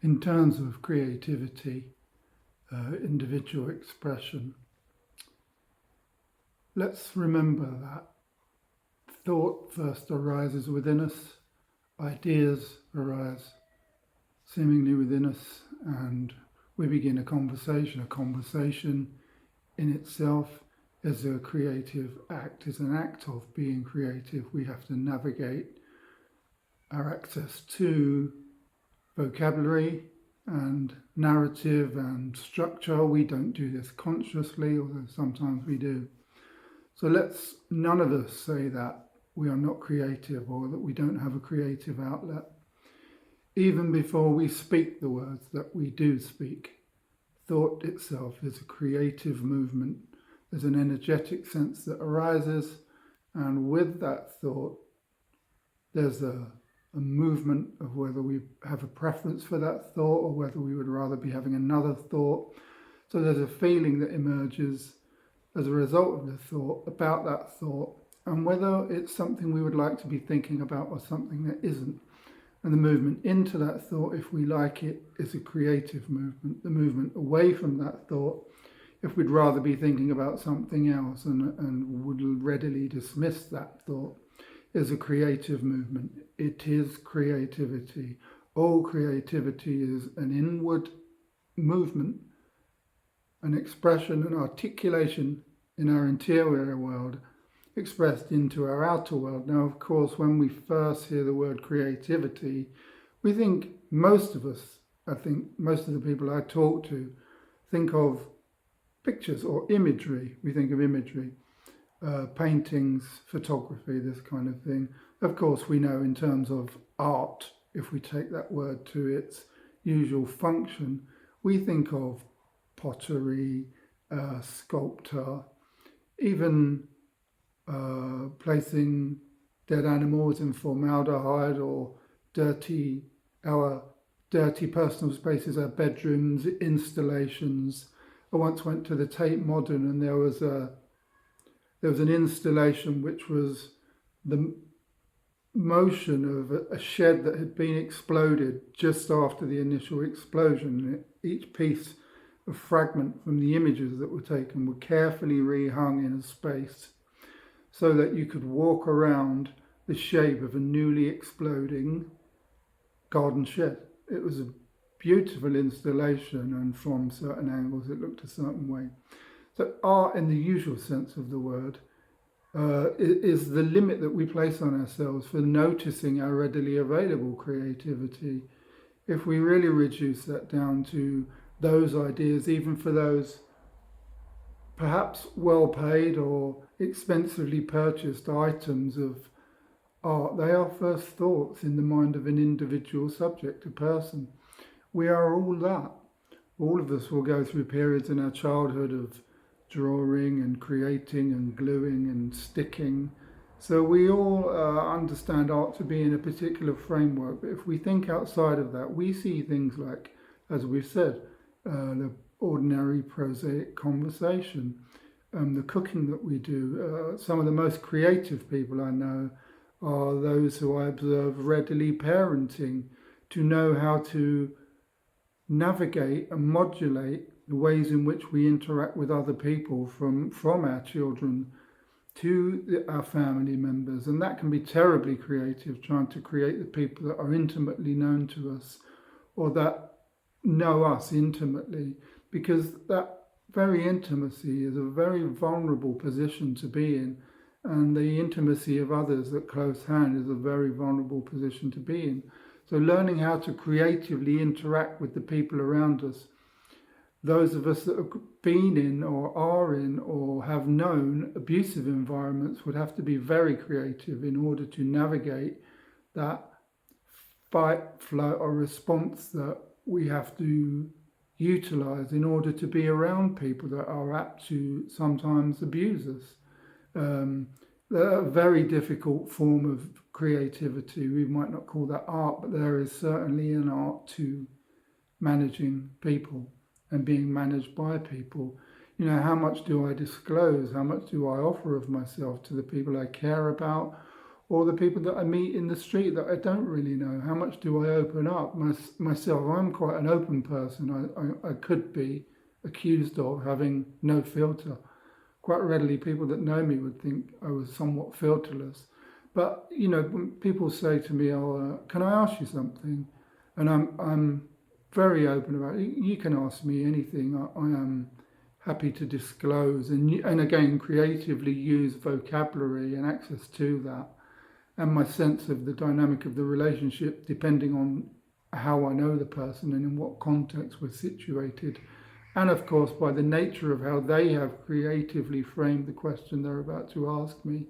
In terms of creativity, individual expression, let's remember that thought first arises within us, ideas arise seemingly within us, and we begin a conversation. A conversation in itself is a creative act, is an act of being creative. We have to navigate our access to vocabulary and narrative and structure. We don't do this consciously, although sometimes we do. So let's none of us say that we are not creative or that we don't have a creative outlet. Even before we speak the words that we do speak, thought itself is a creative movement. There's an energetic sense that arises, and with that thought, there's a movement of whether we have a preference for that thought or whether we would rather be having another thought. So there's a feeling that emerges as a result of the thought about that thought, and whether it's something we would like to be thinking about or something that isn't. And the movement into that thought, if we like it, is a creative movement. The movement away from that thought, if we'd rather be thinking about something else and would readily dismiss that thought, is a creative movement. It is creativity. All creativity is an inward movement, an expression, an articulation in our interior world, expressed into our outer world. Now, of course, when we first hear the word creativity, we think, most of us, I think most of the people I talk to, think of pictures or imagery. We think of imagery, paintings, photography, this kind of thing. Of course, we know in terms of art, if we take that word to its usual function, we think of pottery, sculpture, even placing dead animals in formaldehyde or our dirty personal spaces, our bedrooms, installations. I once went to the Tate Modern, and there was an installation which was the motion of a shed that had been exploded just after the initial explosion. Each piece of fragment from the images that were taken were carefully rehung in a space so that you could walk around the shape of a newly exploding garden shed. It was a beautiful installation, and from certain angles it looked a certain way. So art, in the usual sense of the word, is the limit that we place on ourselves for noticing our readily available creativity. If we really reduce that down to those ideas, even for those perhaps well-paid or expensively purchased items of art, they are first thoughts in the mind of an individual subject, a person. We are all that. All of us will go through periods in our childhood of drawing and creating and gluing and sticking. So we all understand art to be in a particular framework. But if we think outside of that, we see things like, as we've said, the ordinary prosaic conversation, the cooking that we do. Some of the most creative people I know are those who I observe readily parenting, to know how to navigate and modulate the ways in which we interact with other people, from our children to our family members. And that can be terribly creative, trying to create the people that are intimately known to us or that know us intimately, because that very intimacy is a very vulnerable position to be in, and the intimacy of others at close hand is a very vulnerable position to be in. So learning how to creatively interact with the people around us, those of us that have been in or are in or have known abusive environments, would have to be very creative in order to navigate that fight, flight or response that we have to utilize in order to be around people that are apt to sometimes abuse us. A very difficult form of creativity. We might not call that art, but there is certainly an art to managing people and being managed by people. You know, how much do I disclose? How much do I offer of myself to the people I care about? or the people that I meet in the street that I don't really know. How much do I open up myself? I'm quite an open person. I could be accused of having no filter. Quite readily, people that know me would think I was somewhat filterless. But when people say to me, "Oh, can I ask you something?" and I'm very open about it. You can ask me anything. I am happy to disclose and again creatively use vocabulary and access to that, and my sense of the dynamic of the relationship depending on how I know the person and in what context we're situated, and of course by the nature of how they have creatively framed the question they're about to ask me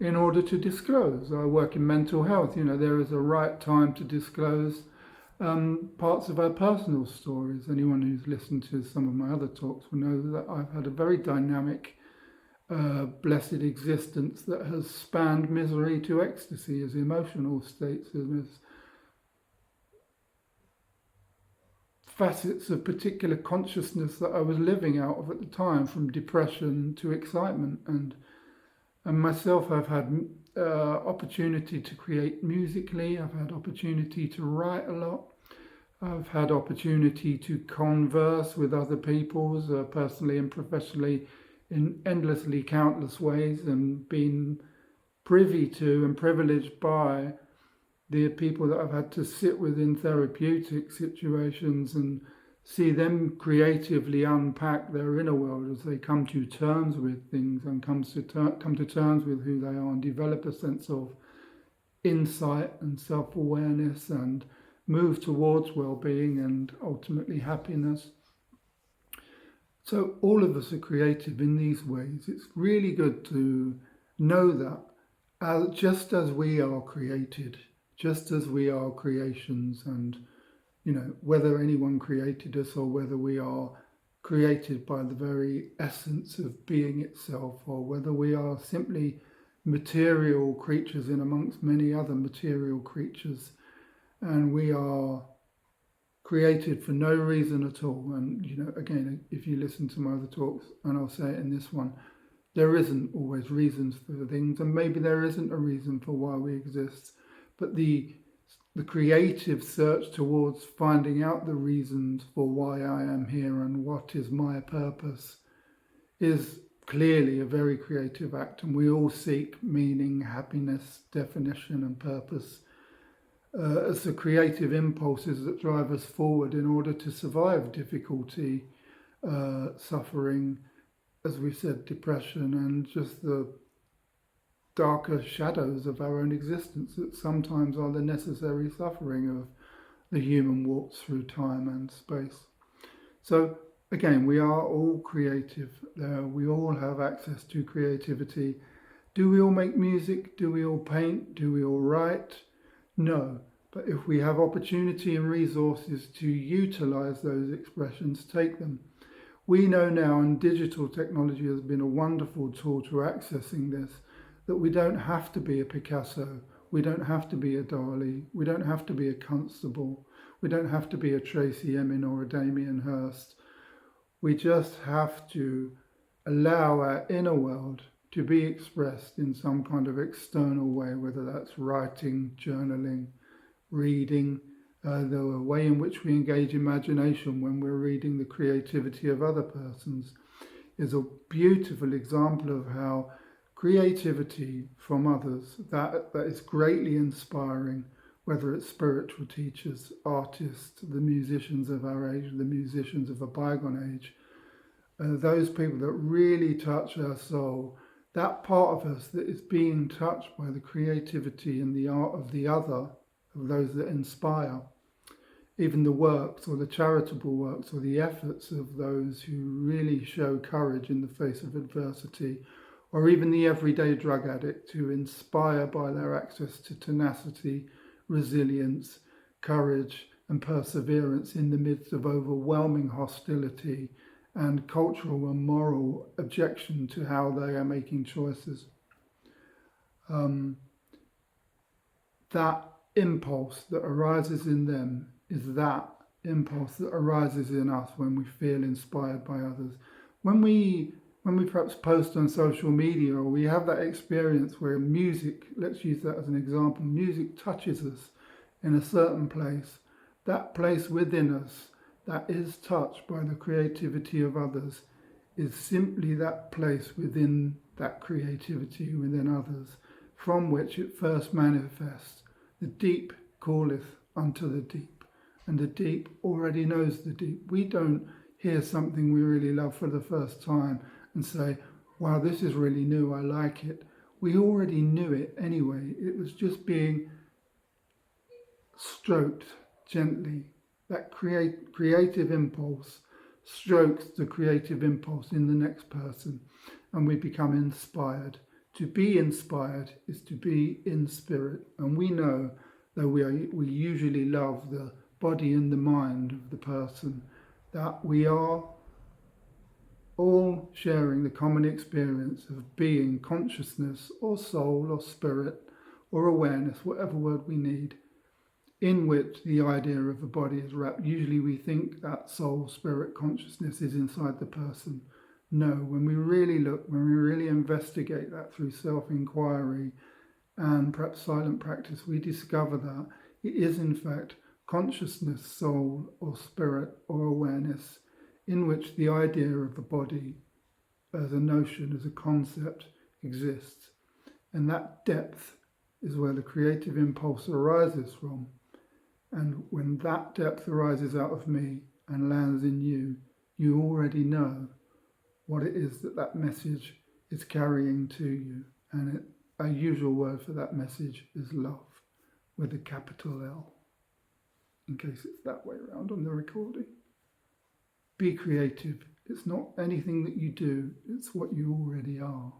in order to disclose. I work in mental health. There is a right time to disclose parts of our personal stories. Anyone who's listened to some of my other talks will know that I've had a very dynamic, blessed existence that has spanned misery to ecstasy as emotional states and as facets of particular consciousness that I was living out of at the time, from depression to excitement. And myself, I've had opportunity to create musically. I've had opportunity to write a lot. I've had opportunity to converse with other peoples, personally and professionally, in endlessly countless ways, and been privy to and privileged by the people that I've had to sit with in therapeutic situations and see them creatively unpack their inner world as they come to terms with things and come to terms with who they are and develop a sense of insight and self-awareness and move towards well-being and ultimately happiness. So all of us are creative in these ways. It's really good to know that just as we are created, just as we are creations, and whether anyone created us or whether we are created by the very essence of being itself, or whether we are simply material creatures in amongst many other material creatures, and we are created for no reason at all. And again, if you listen to my other talks, and I'll say it in this one, there isn't always reasons for things, and maybe there isn't a reason for why we exist, but the creative search towards finding out the reasons for why I am here and what is my purpose is clearly a very creative act. And we all seek meaning, happiness, definition and purpose as the creative impulses that drive us forward in order to survive difficulty, suffering, as we said, depression, and just the darker shadows of our own existence that sometimes are the necessary suffering of the human walks through time and space. So again, we are all creative. We all have access to creativity. Do we all make music? Do we all paint? Do we all write? No. But if we have opportunity and resources to utilize those expressions, take them. We know now, and digital technology has been a wonderful tool to accessing this, that we don't have to be a Picasso, we don't have to be a Dali, we don't have to be a Constable, we don't have to be a Tracy Emin or a Damien Hirst. We just have to allow our inner world to be expressed in some kind of external way, whether that's writing, journaling, reading, the way in which we engage imagination when we're reading the creativity of other persons is a beautiful example of how creativity from others, that is greatly inspiring, whether it's spiritual teachers, artists, the musicians of our age, the musicians of a bygone age, those people that really touch our soul, that part of us that is being touched by the creativity and the art of the other, of those that inspire, even the works or the charitable works or the efforts of those who really show courage in the face of adversity, or even the everyday drug addict who inspire by their access to tenacity, resilience, courage and perseverance in the midst of overwhelming hostility and cultural and moral objection to how they are making choices. That impulse that arises in them is that impulse that arises in us when we feel inspired by others. When we when we perhaps post on social media, or we have that experience where music, let's use that as an example, music touches us in a certain place, that place within us that is touched by the creativity of others is simply that place within that creativity within others, from which it first manifests. The deep calleth unto the deep, and the deep already knows the deep. We don't hear something we really love for the first time and say, wow, this is really new, I like it. We already knew it anyway. It was just being stroked gently. That creative impulse strokes the creative impulse in the next person, and we become inspired. To be inspired is to be in spirit, and we know that we usually love the body and the mind of the person, that we are all sharing the common experience of being, consciousness or soul or spirit or awareness, whatever word we need, in which the idea of a body is wrapped. Usually we think that soul, spirit, consciousness is inside the person. No, when we really look, when we really investigate that through self-inquiry and perhaps silent practice, we discover that it is in fact consciousness, soul or spirit or awareness, in which the idea of the body as a notion, as a concept, exists. And that depth is where the creative impulse arises from. And when that depth arises out of me and lands in you, you already know what it is that that message is carrying to you. And a usual word for that message is love, with a capital L, in case it's that way around on the recording. Be creative. It's not anything that you do, it's what you already are.